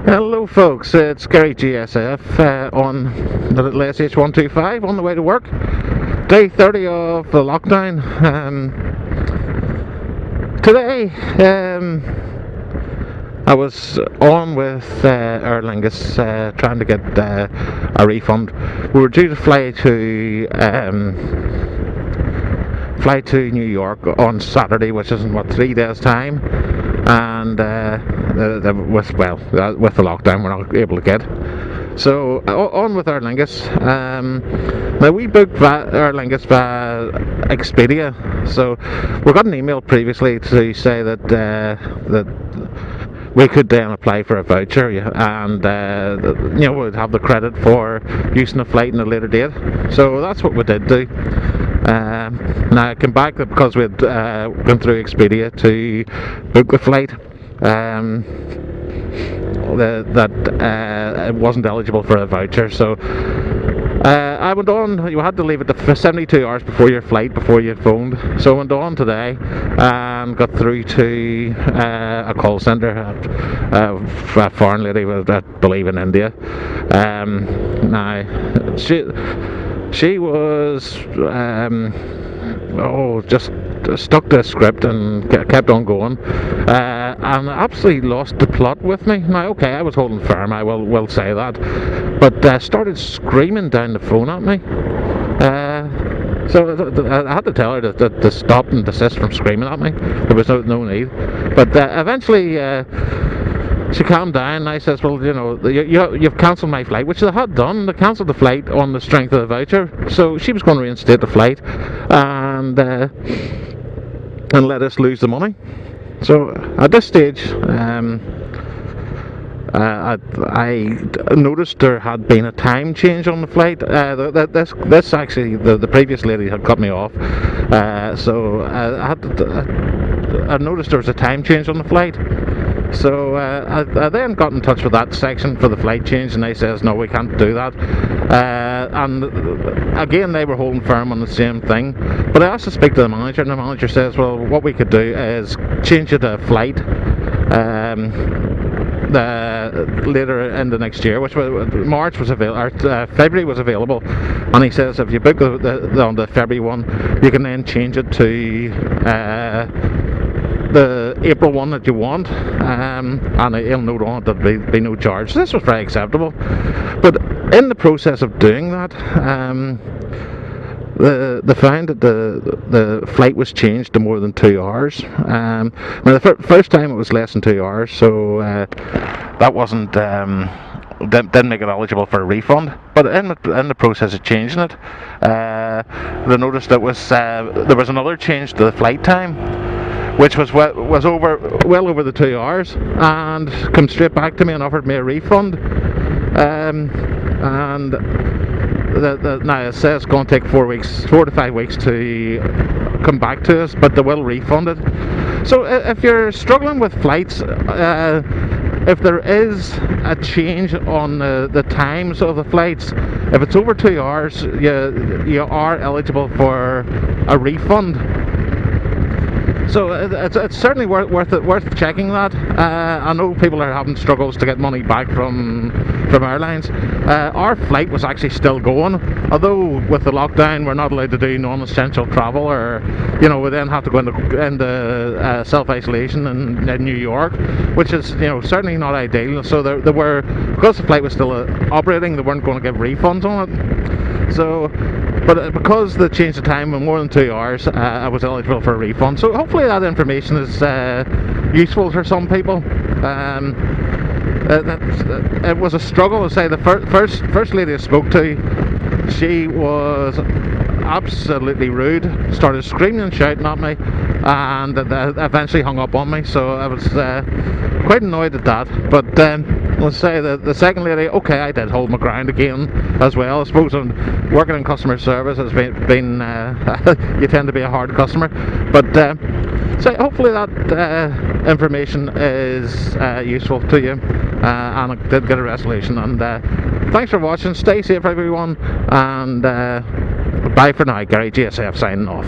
Hello folks, it's Gary GSF on the little SH125 on the way to work. Day 30 of the lockdown. Today I was on with Aer Lingus trying to get a refund. We were due to fly to New York on Saturday, which is in 3 days time, and with the lockdown we're not able to get. So on with Aer Lingus. Now we booked Aer Lingus via Expedia, so we got an email previously to say that we could then apply for a voucher, and we'd have the credit for using the flight in a later date. So that's what we did do. Now I came back because we'd gone through Expedia to book the flight. It wasn't eligible for a voucher, so I went on. You had to leave it to 72 hours before your flight before you phoned. So I went on today and got through to a call centre, a foreign lady, I believe in India. Now she was just stuck to a script and kept on going, and absolutely lost the plot with me. Now, okay, I was holding firm, I will say that, but started screaming down the phone at me. So I had to tell her to stop and desist from screaming at me. There was no need, but eventually she calmed down, and I says, well, you've cancelled my flight, which they had done. They cancelled the flight on the strength of the voucher, so she was going to reinstate the flight and let us lose the money. So at this stage, I noticed there had been a time change on the flight. This actually, the previous lady had cut me off, so I noticed there was a time change on the flight. So I then got in touch with that section for the flight change, and they says no, we can't do that. And again, they were holding firm on the same thing. But I asked to speak to the manager, and the manager says, well, what we could do is change it to a flight later in the next year, which was March was available, or February was available. And he says if you book on the February one, you can then change it to the April one that you want, and he'll note on it that there'll be no charge. So this was very acceptable. But in the process of doing that, they found that the flight was changed to more than 2 hours. The first time it was less than 2 hours, so that wasn't didn't make it eligible for a refund. But in the process of changing it, they noticed that there was another change to the flight time, which was well over the 2 hours, and come straight back to me and offered me a refund. And now it says it's going to take 4 to 5 weeks to come back to us, but they will refund it. So if you're struggling with flights, if there is a change on the times of the flights, if it's over 2 hours, you are eligible for a refund. So it's certainly worth checking that. I know people are having struggles to get money back from airlines. Our flight was actually still going, although with the lockdown we're not allowed to do non-essential travel, or we then have to go into self-isolation in New York, which is certainly not ideal. So there were, because the flight was still operating, they weren't going to give refunds on it. So, but because they changed the time in more than 2 hours, I was eligible for a refund. So hopefully that information is useful for some people. It was a struggle to say. The first lady I spoke to, she was absolutely rude, started screaming and shouting at me, and eventually hung up on me. So I was quite annoyed at that. But let's say the second lady, okay, I did hold my ground again as well. I suppose working in customer service has been you tend to be a hard customer, but so hopefully that information is useful to you, and I did get a resolution. And thanks for watching. Stay safe, everyone, and bye for now. Gary GSF signing off.